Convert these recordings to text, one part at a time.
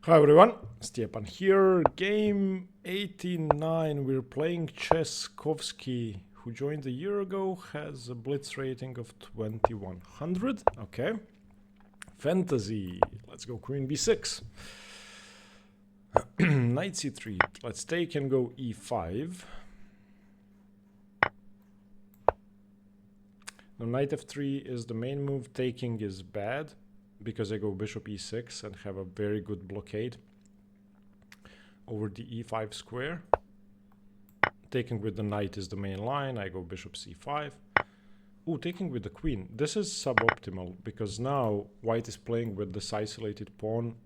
Hi everyone, Stepan here. Game 89. We're playing Cheskovsky, who joined a year ago, has a blitz rating of 2100. Okay. Fantasy. Let's go Queen B6. Knight C3. Let's take and go E5. Now Knight F3 is the main move. Taking is bad, because I go bishop e6 and have a very good blockade over the e5 square. Taking with the knight is the main line. I go bishop c5. Ooh, taking with the queen. This is suboptimal because now white is playing with this isolated pawn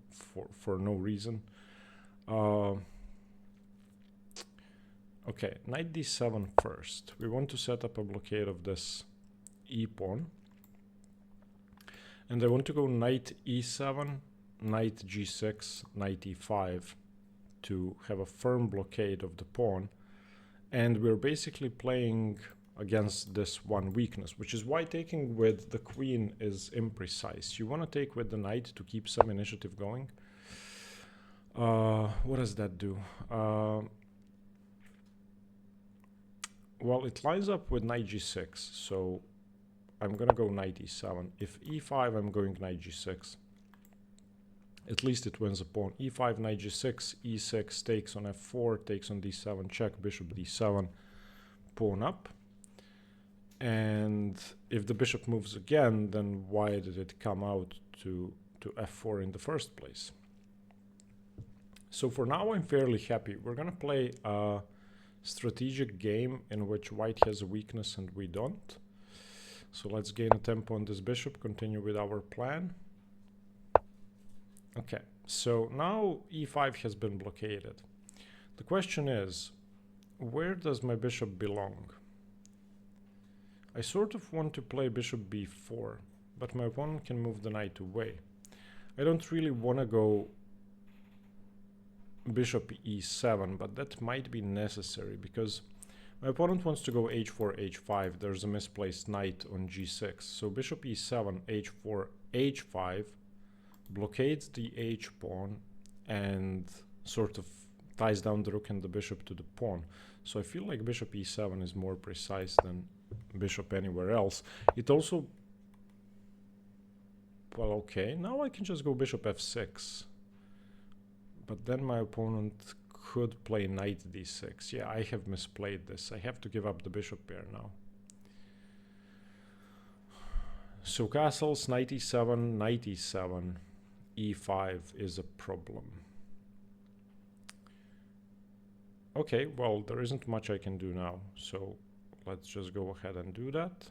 for no reason. Okay, knight d7 first. We want to set up a blockade of this e pawn. And I want to go knight e7, knight g6, knight e5 to have a firm blockade of the pawn. And we're basically playing against this one weakness, which is why taking with the queen is imprecise. You want to take with the knight to keep some initiative going. What does that do? Well, it lines up with knight g6, so I'm gonna go knight e7. If e5, I'm going knight g6. At least it wins a pawn. e5, knight g6, e6 takes on f4, takes on d7, check, bishop d7, pawn up. And if the bishop moves again, then why did it come out to f4 in the first place? So for now, I'm fairly happy. We're gonna play a strategic game in which white has a weakness and we don't. So let's gain a tempo on this bishop, continue with our plan. Okay, so now e5 has been blockaded. The question is, where does my bishop belong? I sort of want to play bishop b4, but my opponent can move the knight away. I don't really want to go bishop e7, but that might be necessary because my opponent wants to go h4, h5. There's a misplaced knight on g6. So bishop e7, h4, h5 blockades the h-pawn and sort of ties down the rook and the bishop to the pawn. So I feel like bishop e7 is more precise than bishop anywhere else. It also... Well, okay, now I can just go bishop f6. But then my opponent could play knight d6. Yeah, I have misplayed this. I have to give up the bishop pair now. So castles, knight e7, e5 is a problem. Okay, well, there isn't much I can do now. So let's just go ahead and do that.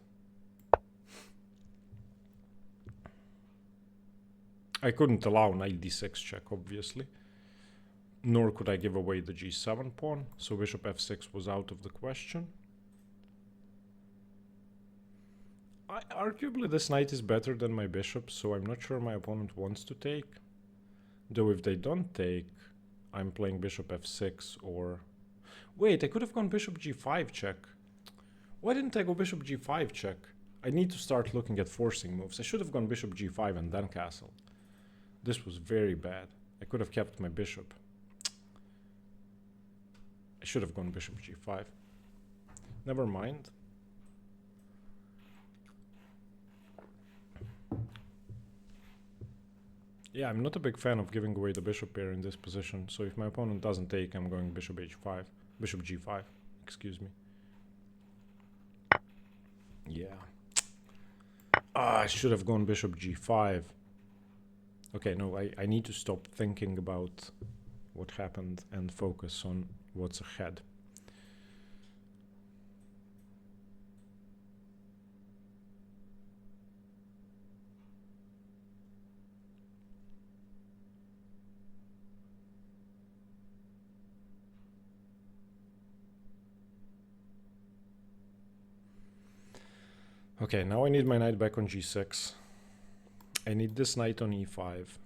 I couldn't allow knight d6 check, obviously. Nor could I give away the g7 pawn, so bishop f6 was out of the question. Arguably this knight is better than my bishop, so I'm not sure my opponent wants to take. Though if they don't take, I'm playing bishop f6 or... Wait, I could have gone bishop g5 check. Why didn't I go bishop g5 check? I need to start looking at forcing moves. I should have gone bishop g5 and then castle. This was very bad. I could have kept my bishop. I should have gone bishop g5. Never mind. Yeah, I'm not a big fan of giving away the bishop pair in this position. So if my opponent doesn't take, I'm going bishop h5. Bishop g5, excuse me. Yeah. I should have gone bishop g5. Okay, no, I need to stop thinking about what happened and focus on what's ahead. Okay, now I need my knight back on g6. I need this knight on e5.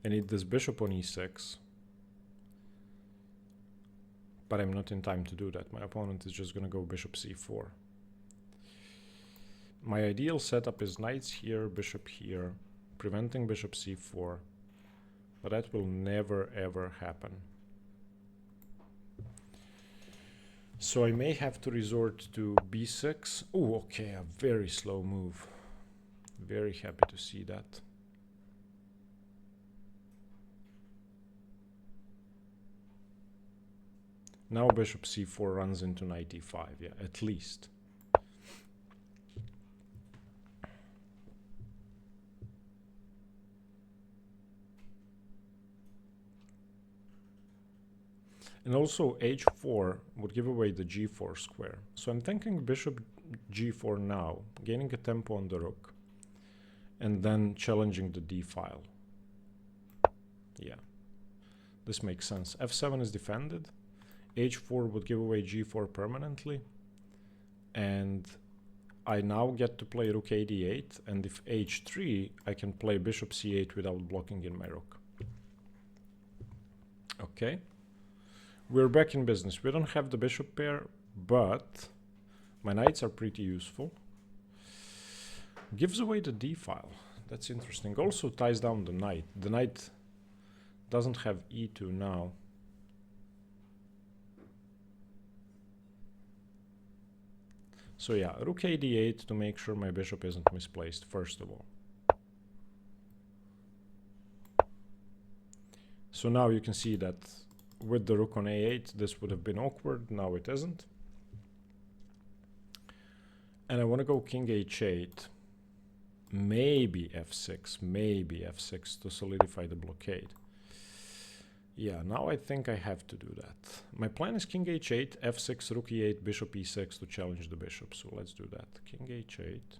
I need this bishop on e6. But I'm not in time to do that. My opponent is just going to go bishop c4. My ideal setup is knights here, bishop here, preventing bishop c4, but that will never ever happen. So I may have to resort to b6. Oh, okay, a very slow move. Very happy to see that. Now bishop c4 runs into knight e5, yeah, at least. And also h4 would give away the g4 square. So I'm thinking bishop g4 now, gaining a tempo on the rook, and then challenging the d file. Yeah, this makes sense. f7 is defended. h4 would give away g4 permanently. And I now get to play rook a d8, and if h3, I can play bishop c8 without blocking in my rook. Okay. We're back in business. We don't have the bishop pair, but my knights are pretty useful. Gives away the d file. That's interesting. Also ties down the knight. The knight doesn't have e2 now. So yeah, rook a d8 to make sure my bishop isn't misplaced, first of all. So now you can see that with the rook on a8, this would have been awkward. Now it isn't. And I want to go king h8, maybe f6 to solidify the blockade. Yeah, now I think I have to do that. My plan is king h8, f6, rook e8, bishop e6 to challenge the bishop. So let's do that. King h8.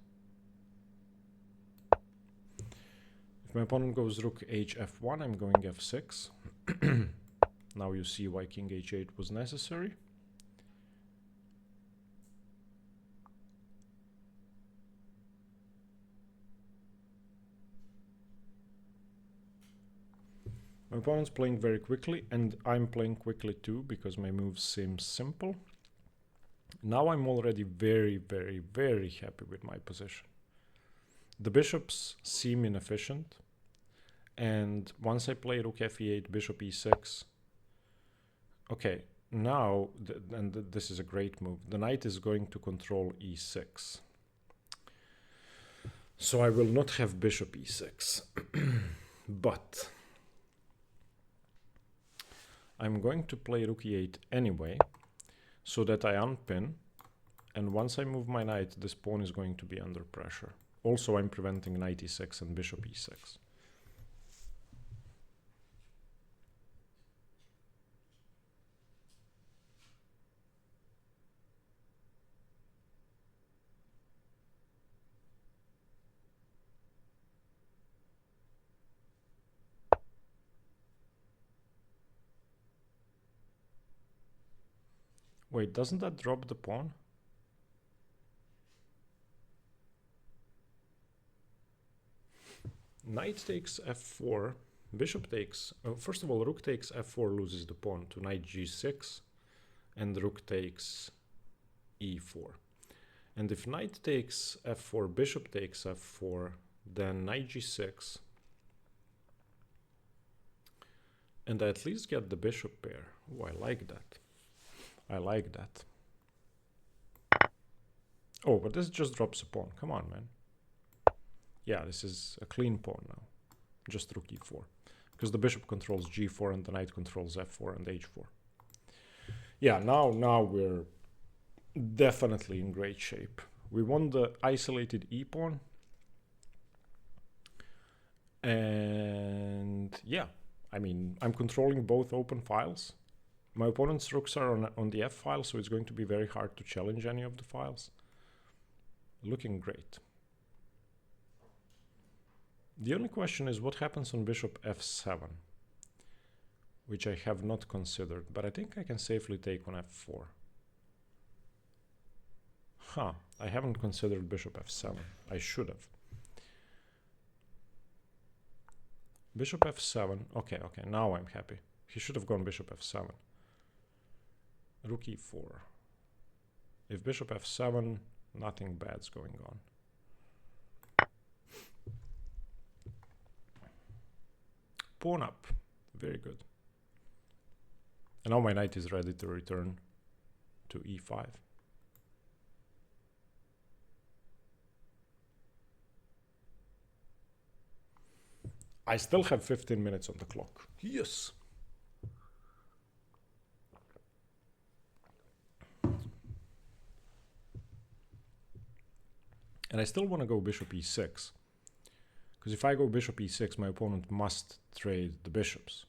If my opponent goes rook h f1, I'm going f6. Now you see why king h8 was necessary. My opponent's playing very quickly, and I'm playing quickly too, because my moves seem simple. Now I'm already very, very, very happy with my position. The bishops seem inefficient, and once I play rook f8, bishop e6, okay, now, this is a great move, the knight is going to control e6. So I will not have bishop e6, but I'm going to play rook e8 anyway, so that I unpin, and once I move my knight, this pawn is going to be under pressure. Also, I'm preventing knight e6 and bishop e6. Wait, doesn't that drop the pawn? Knight takes f4, bishop takes... first of all, rook takes f4, loses the pawn to knight g6, and rook takes e4. And if knight takes f4, bishop takes f4, then knight g6, and I at least get the bishop pair. Oh, I like that. I like that. Oh, but this just drops a pawn. Come on, man. Yeah, this is a clean pawn now. Just rook e4. Because the bishop controls g4 and the knight controls f4 and h4. Yeah, now we're definitely in great shape. We won the isolated e-pawn. And yeah, I mean, I'm controlling both open files. My opponent's rooks are on the f file, so it's going to be very hard to challenge any of the files. Looking great. The only question is what happens on bishop f7, which I have not considered, but I think I can safely take on f4. Huh, I haven't considered bishop f7. I should have. Bishop f7, okay, now I'm happy. He should have gone bishop f7. Rook e4. If bishop f7, nothing bad's going on. Pawn up. Very good. And now my knight is ready to return to e5. I still have 15 minutes on the clock. Yes. And I still want to go bishop e6. Because if I go bishop e6, my opponent must trade the bishops.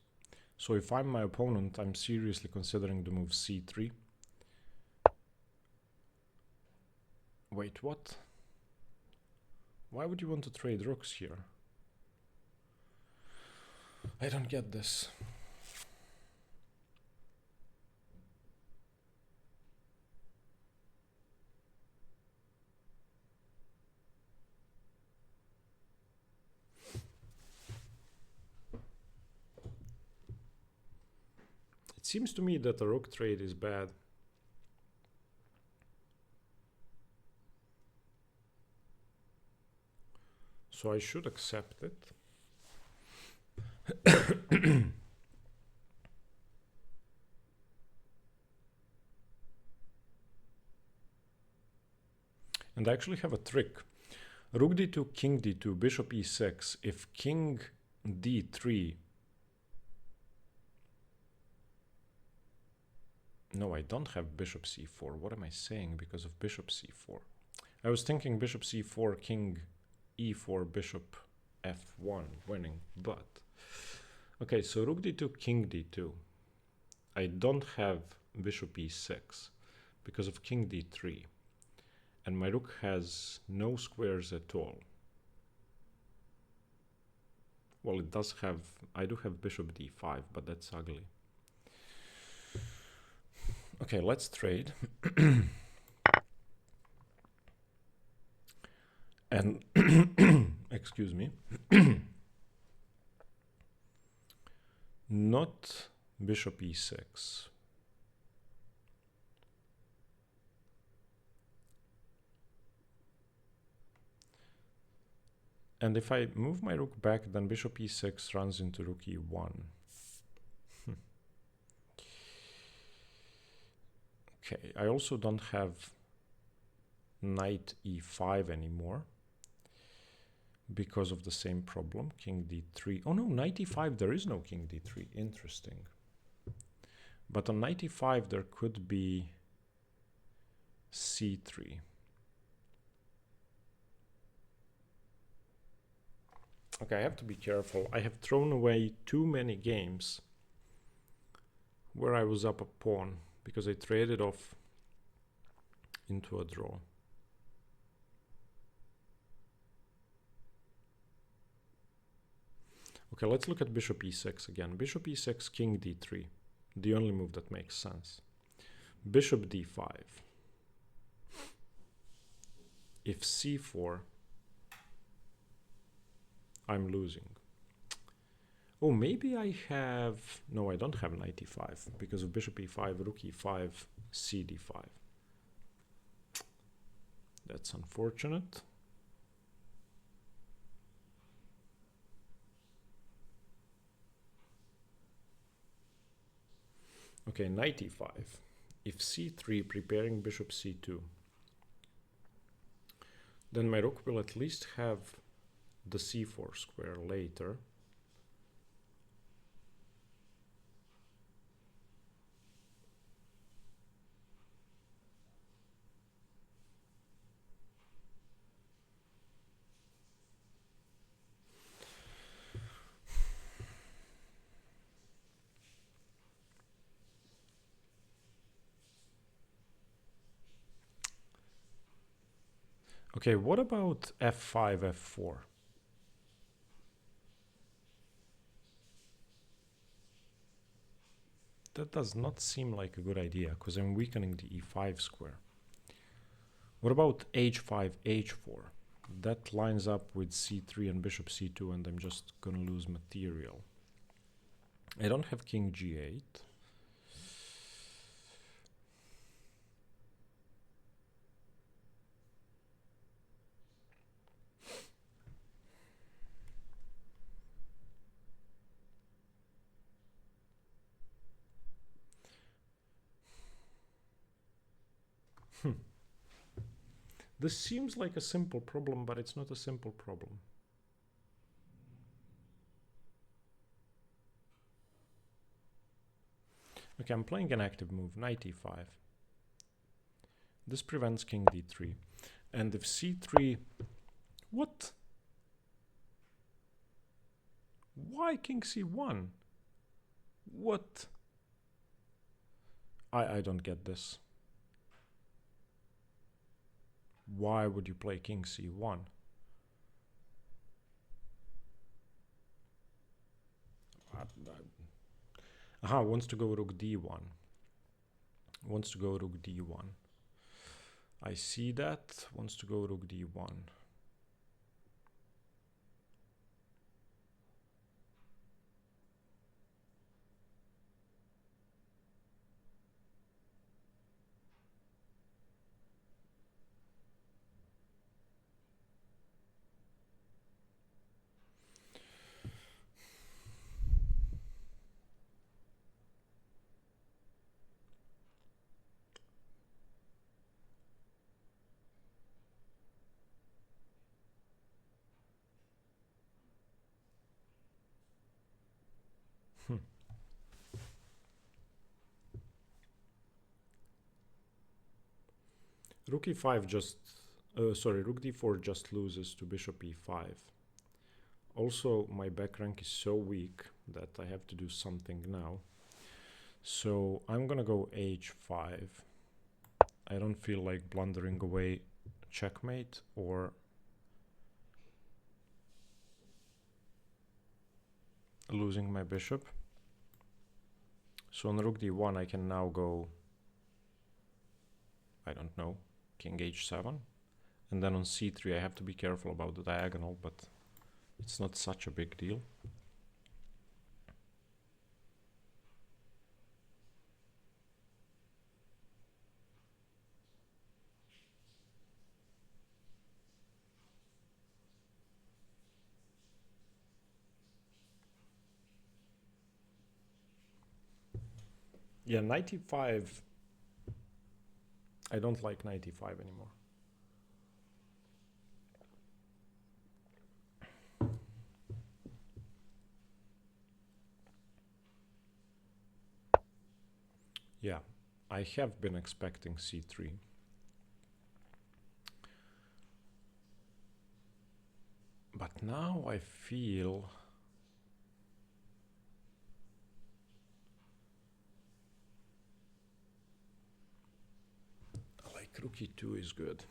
So if I'm my opponent, I'm seriously considering the move c3. Wait, what? Why would you want to trade rooks here? I don't get this. It seems to me that a rook trade is bad. So I should accept it. And I actually have a trick. Rook d2, king d2, bishop e6. If king d3... No, I don't have bishop c4. What am I saying because of bishop c4? I was thinking bishop c4, king e4, bishop f1 winning, but... Okay, so rook d2, king d2. I don't have bishop e6 because of king d3. And my rook has no squares at all. Well, it does have... I do have bishop d5, but that's ugly. Okay, let's trade. And... excuse me. Not bishop e6. And if I move my rook back, then bishop e6 runs into rook e1. Okay, I also don't have knight e5 anymore because of the same problem, king d3. Oh no, knight e5, there is no king d3. Interesting. But on knight e5, there could be c3. Okay, I have to be careful. I have thrown away too many games where I was up a pawn because I traded off into a draw. Okay, let's look at bishop e6 again. Bishop e6, king d3. The only move that makes sense. Bishop d5. If c4, I'm losing. Oh, maybe I have... No, I don't have knight e5 because of bishop e5, rook e5, c d5. That's unfortunate. Okay, knight e5. If c3, preparing bishop c2, then my rook will at least have the c4 square later. Okay, what about f5, f4? That does not seem like a good idea, because I'm weakening the e5 square. What about h5, h4? That lines up with c3 and bishop c2, and I'm just gonna lose material. I don't have king g8. This seems like a simple problem, but it's not a simple problem. Okay, I'm playing an active move, knight e5. This prevents king d3. And if c3... What? Why king c1? What? I don't get this. Why would you play king c1? Aha, wants to go rook d1. Wants to go rook d1. I see that. Wants to go rook d1. Rook e5 just... sorry, rook d4 just loses to bishop e5. Also, my back rank is so weak that I have to do something now. So I'm gonna go h5. I don't feel like blundering away checkmate or losing my bishop. So on rook d1 I can now go, I don't know, king h7. And then on c3 I have to be careful about the diagonal, but it's not such a big deal. Yeah, 95. I don't like 95 anymore. Yeah, I have been expecting c3. But now I feel... like rook e2 is good.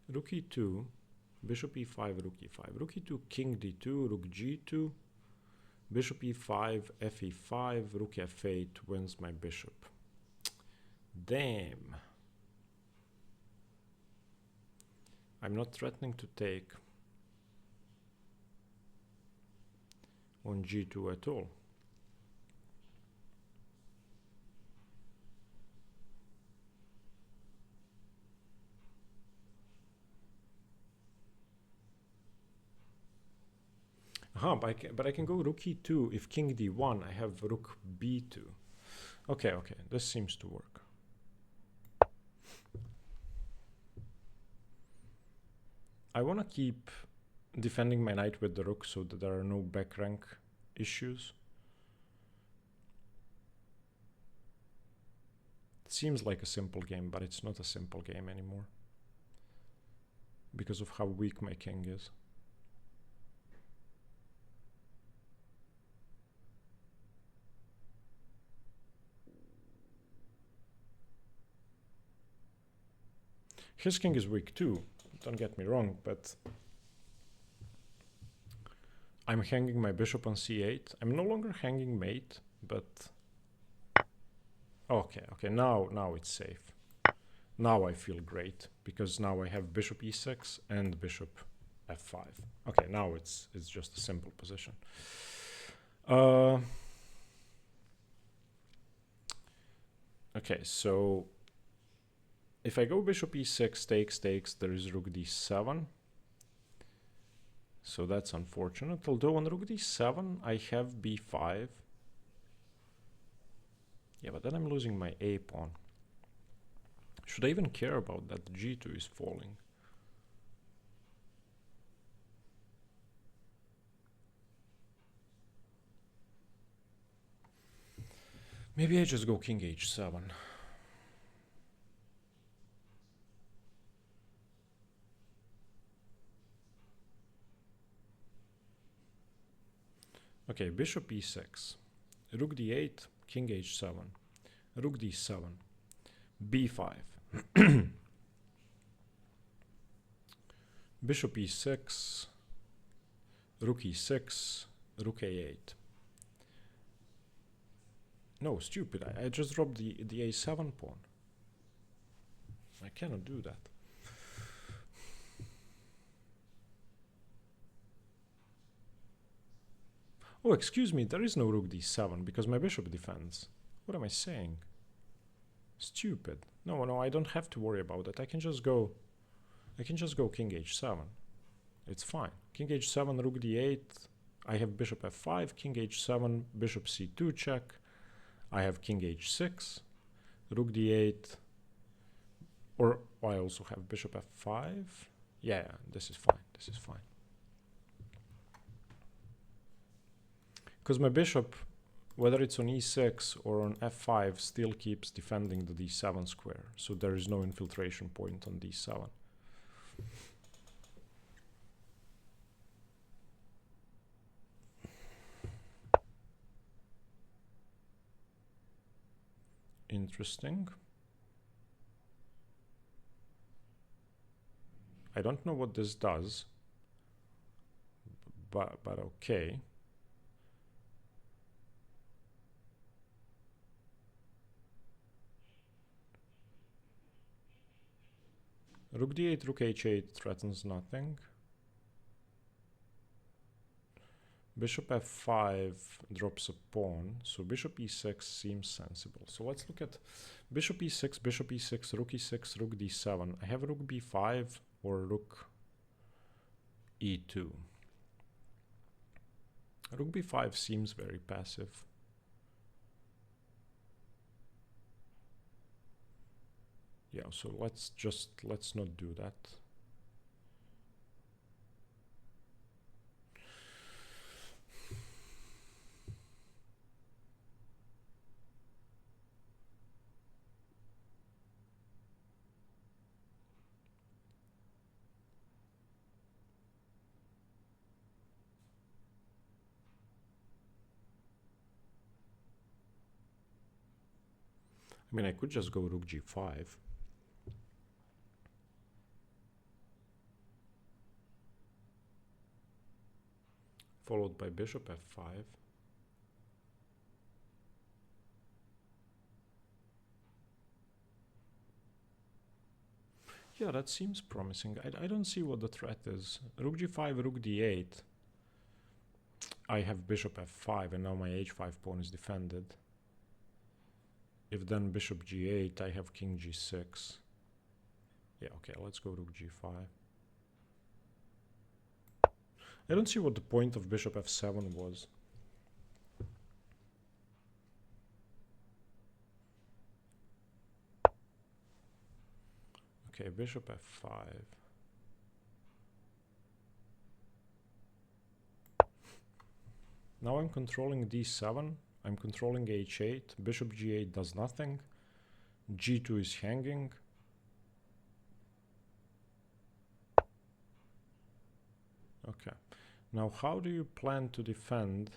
Rook e2, bishop e5, rook e5. Rook e2, king d2, rook g2, bishop e5, f e5, rook f8 wins my bishop. Damn. I'm not threatening to take on g2 at all. But I can go rook e2. If king d1, I have rook b2. Okay, this seems to work. I want to keep defending my knight with the rook so that there are no back rank issues. It seems like a simple game, but it's not a simple game anymore because of how weak my king is. His king is weak too, don't get me wrong, but I'm hanging my bishop on c8. I'm no longer hanging mate, but okay, now it's safe. Now I feel great because now I have bishop e6 and bishop f5. Okay, now it's just a simple position. Okay, so if I go bishop e6, takes, there is rook d7. So that's unfortunate. Although on rook d7, I have b5. Yeah, but then I'm losing my a pawn. Should I even care about that? g2 is falling. Maybe I just go king h7. Okay, bishop e6, rook d8, king h7, rook d7, b5, bishop e6, rook e6, rook a8. No, stupid, I just dropped the a7 pawn. I cannot do that. Oh, excuse me, there is no rook d7 because my bishop defends. What am I saying? Stupid. No, no, I don't have to worry about it. I can just go king h7. It's fine. King h7, rook d8. I have bishop f5, king h7, bishop c2 check. I have king h6, rook d8. Or I also have bishop f5. Yeah, this is fine. This is fine. Because my bishop, whether it's on e6 or on f5, still keeps defending the d7 square. So there is no infiltration point on d7. Interesting. I don't know what this does, but okay. Rook d8, rook h8 threatens nothing. Bishop f5 drops a pawn, so bishop e6 seems sensible. So let's look at bishop e6, rook e6, rook d7. I have rook b5 or rook e2. Rook b5 seems very passive. Yeah, so let's not do that. I mean, I could just go rook g5. Followed by bishop f5. Yeah, that seems promising. I don't see what the threat is. Rook g5, rook d8. I have bishop f5 and now my h5 pawn is defended. If then bishop g8, I have king g6. Yeah, okay, let's go rook g5. I don't see what the point of bishop f7 was. Okay, bishop f5. Now I'm controlling d7. I'm controlling h8. Bishop g8 does nothing. g2 is hanging. Okay. Now how do you plan to defend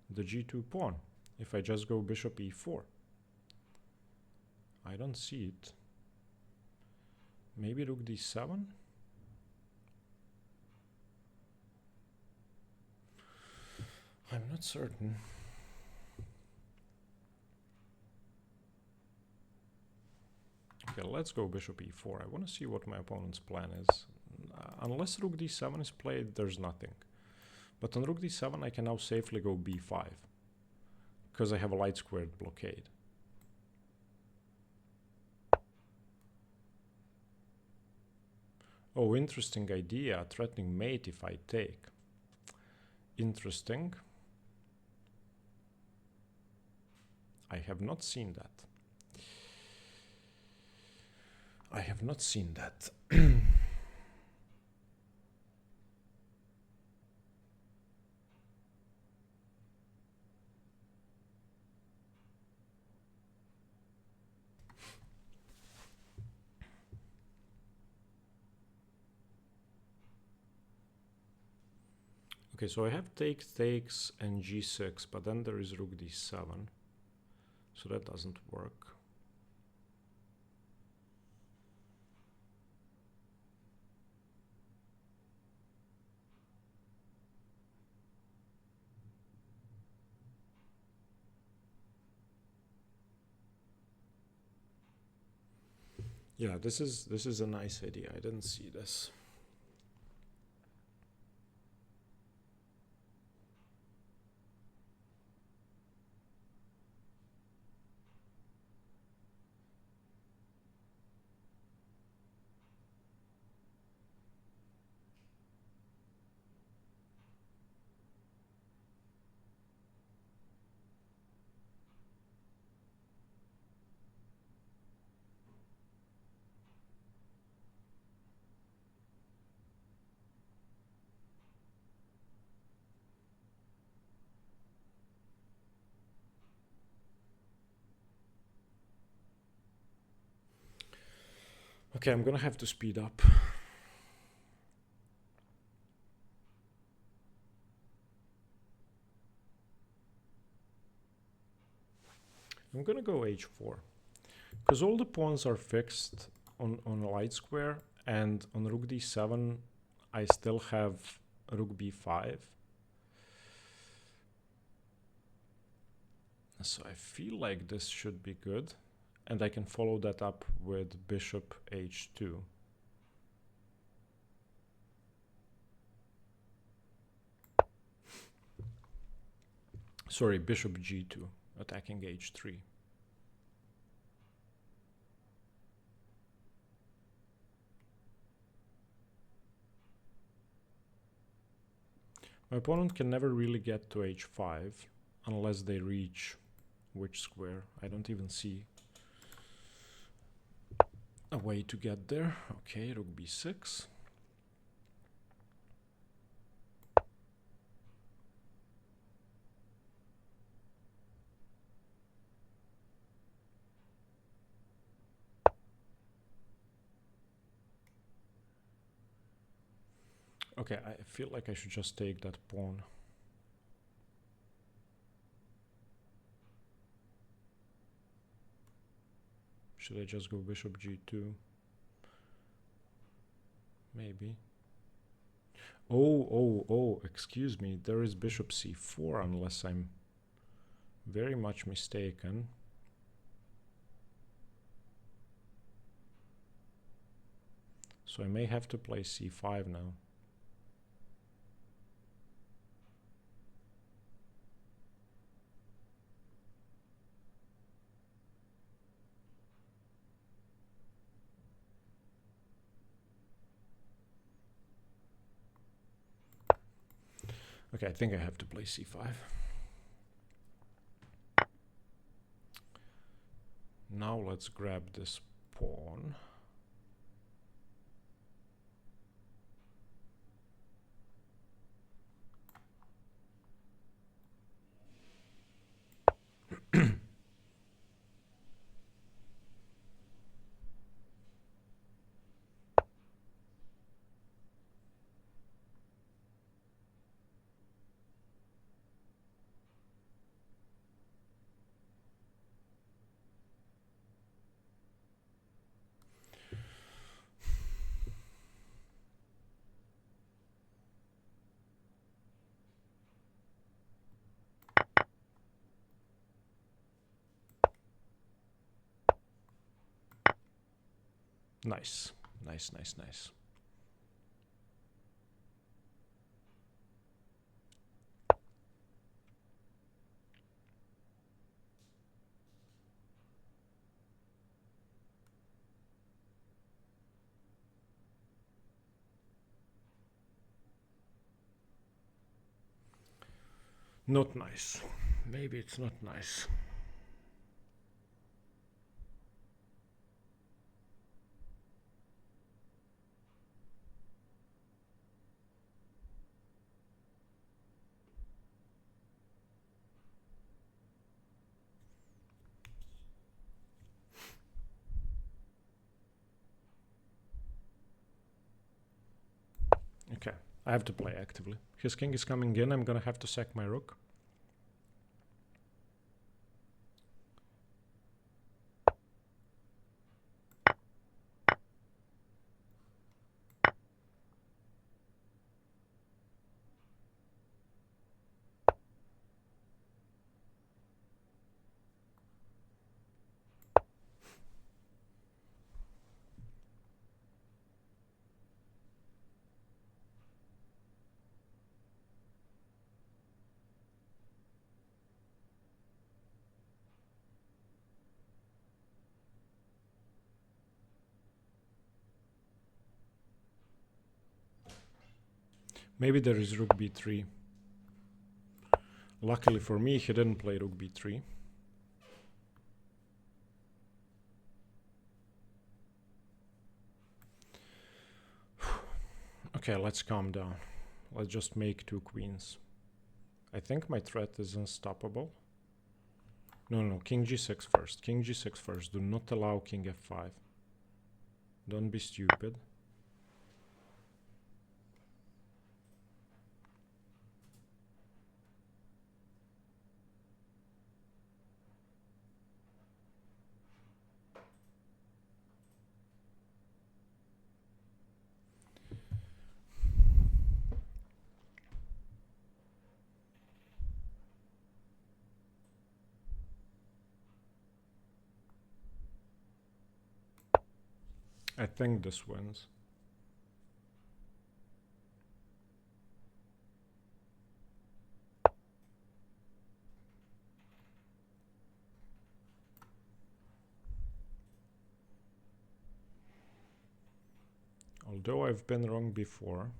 the g2 pawn if I just go bishop e4? I don't see it. Maybe rook d7? I'm not certain. Okay, let's go bishop e4. I want to see what my opponent's plan is. Unless rook d7 is played, there's nothing. But on rook d7, I can now safely go b5 because I have a light squared blockade. Oh, interesting idea. Threatening mate if I take. Interesting. I have not seen that. I have not seen that. Okay, so I have take, takes, and g6, but then there is rook d7. So that doesn't work. Yeah, this is a nice idea. I didn't see this. Okay, I'm gonna have to speed up. I'm gonna go h4. Because all the pawns are fixed on a light square, and on rook d7, I still have rook b5. So I feel like this should be good. And I can follow that up with bishop h2. Sorry, bishop g2, attacking h3. My opponent can never really get to h5 unless they reach which square. I don't even see a way to get there. Okay, rook b6. Okay, I feel like I should just take that pawn. Should I just go bishop g2? Maybe. Oh, excuse me. There is bishop c4 unless I'm very much mistaken. So I may have to play c5 now. Okay, I think I have to play c5. Now let's grab this pawn. Nice. Nice. Not nice. Maybe it's not nice. Okay, I have to play actively. His king is coming in, I'm gonna have to sack my rook. Maybe there is rook b3. Luckily for me, he didn't play rook b3. Okay, let's calm down. Let's just make 2 queens. I think my threat is unstoppable. No, king g6 first. King g6 first. Do not allow king f5. Don't be stupid. I think this wins. Although I've been wrong before.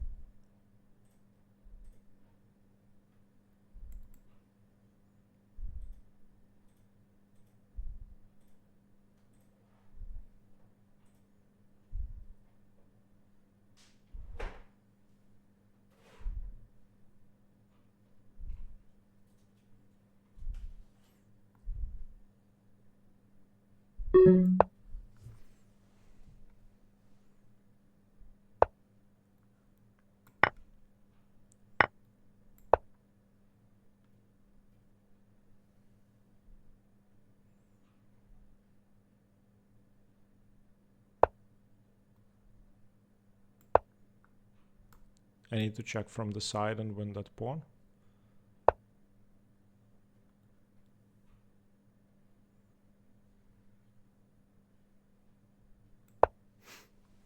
I need to check from the side and win that pawn.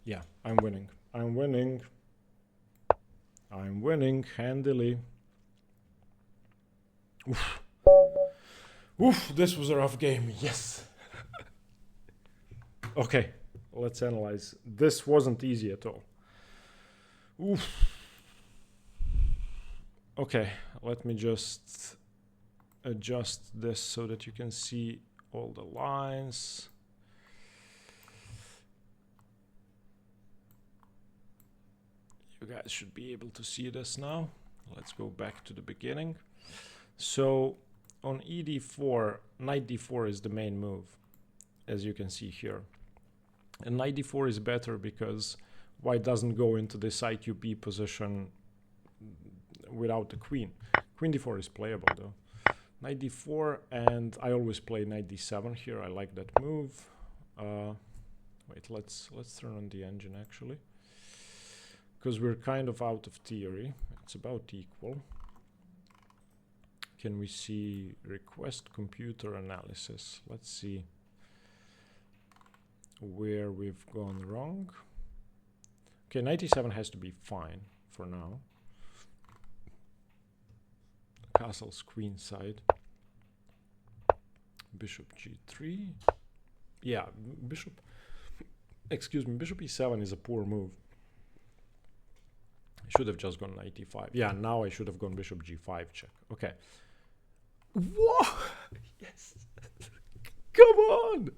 Yeah, I'm winning. I'm winning. I'm winning handily. Oof. Oof, this was a rough game. Yes. Okay, let's analyze. This wasn't easy at all. Oof. Okay, let me just adjust this so that you can see all the lines. You guys should be able to see this now. Let's go back to the beginning. So on ed4, knight d4 is the main move, as you can see here. And knight d4 is better because white doesn't go into this IQP position without the queen. Queen d4 is playable though. Knight d4, and I always play knight d7 here. I like that move. Wait, let's turn on the engine actually, because we're kind of out of theory. It's about equal. Can we see request computer analysis? Let's see where we've gone wrong. Okay, knight e7 has to be fine for now. Castle's queen side. Bishop g3. Yeah, bishop. Excuse me, bishop e7 is a poor move. I should have just gone knight e5. Yeah, now I should have gone bishop g5 check. Okay, What? Yes. Come on.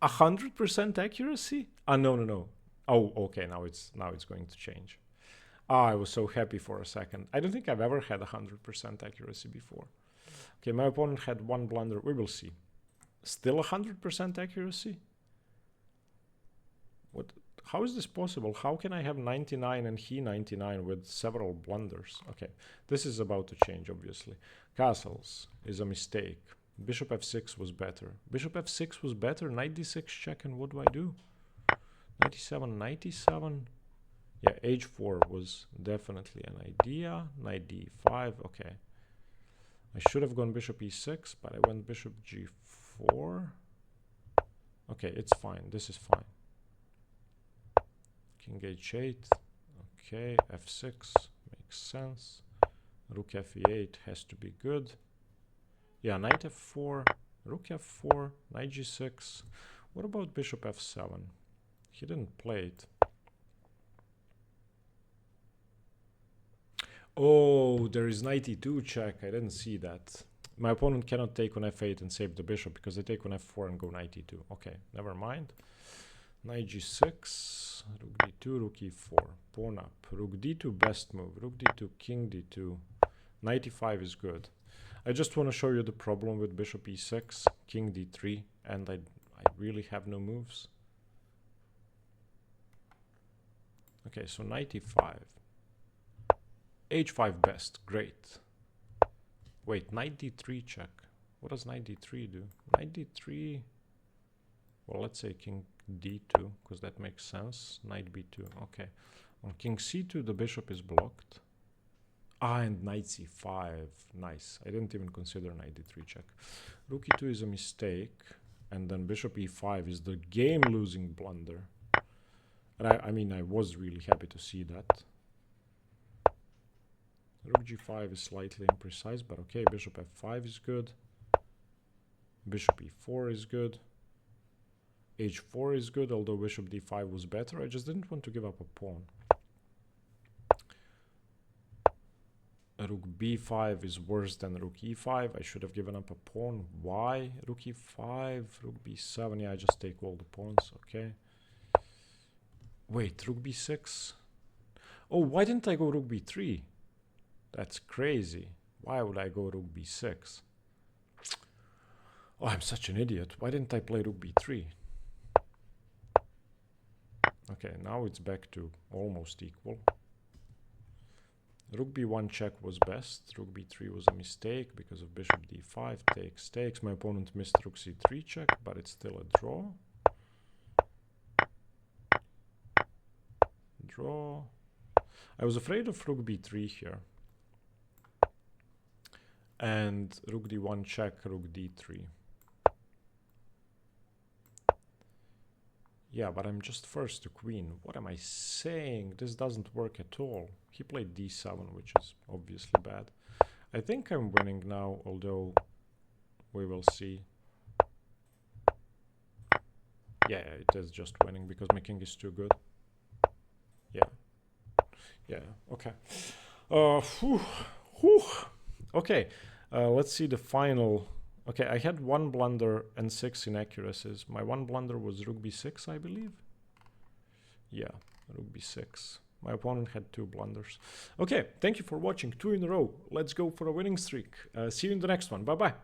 100% accuracy? Ah, no, no, no. Oh, okay. Now it's going to change. Ah, I was so happy for a second. I don't think I've ever had 100% accuracy before. Okay, my opponent had one blunder. We will see. Still 100% accuracy? What? How is this possible? How can I have 99 and he 99 with several blunders? Okay, this is about to change, obviously. Castles is a mistake. Bishop f6 was better. Bishop f6 was better. Knight d6 check, and what do I do? 97, 97. Yeah, h4 was definitely an idea. Knight d5, okay. I should have gone bishop e6, but I went bishop g4. Okay, it's fine. This is fine. King h8. Okay, f6 makes sense. Rook f8 has to be good. Yeah, knight f4, rook f4, knight g6. What about bishop f7? He didn't play it. Oh, there is knight e2 check. I didn't see that. My opponent cannot take on f8 and save the bishop because I take on f4 and go knight e2. Okay, never mind. Knight g6, rook d2, rook e4, pawn up, rook d2, best move, rook d2, king d2, knight e5 is good. I just want to show you the problem with bishop e6, king d3, and I really have no moves. Okay, so knight e5, h5 best, great. Wait, knight d3 check. What does knight d3 do? Knight d3, well, let's say king d2, because that makes sense. Knight b2, okay. On king c2, the bishop is blocked. Ah, and knight c5, nice. I didn't even consider knight d3 check. Rook e2 is a mistake, and then bishop e5 is the game-losing blunder. And I mean, I was really happy to see that. Rook g5 is slightly imprecise, but okay, bishop f5 is good. Bishop e4 is good. h4 is good, although bishop d5 was better. I just didn't want to give up a pawn. Rook b5 is worse than rook e5. I should have given up a pawn. Why? Rook e5, rook b7. Yeah, I just take all the pawns. Okay. Wait, rook b6. Oh, why didn't I go rook b3? That's crazy. Why would I go rook b6? Oh, I'm such an idiot. Why didn't I play rook b3? Okay, now it's back to almost equal. Rook b1 check was best. Rook b3 was a mistake because of bishop d5 takes. My opponent missed rook c3 check, but it's still a draw. Draw. I was afraid of rook b3 here. And rook d1 check, rook d3. Yeah, but I'm just first to queen. What am I saying? This doesn't work at all. He played d7, which is obviously bad. I think I'm winning now, although we will see. Yeah, it is just winning because my king is too good. Yeah, okay. Okay, let's see the final. Okay, I had one blunder and 6 inaccuracies. My one blunder was rook b6, I believe. Yeah, rook b6. My opponent had 2 blunders. Okay, thank you for watching. 2 in a row. Let's go for a winning streak. See you in the next one. Bye-bye.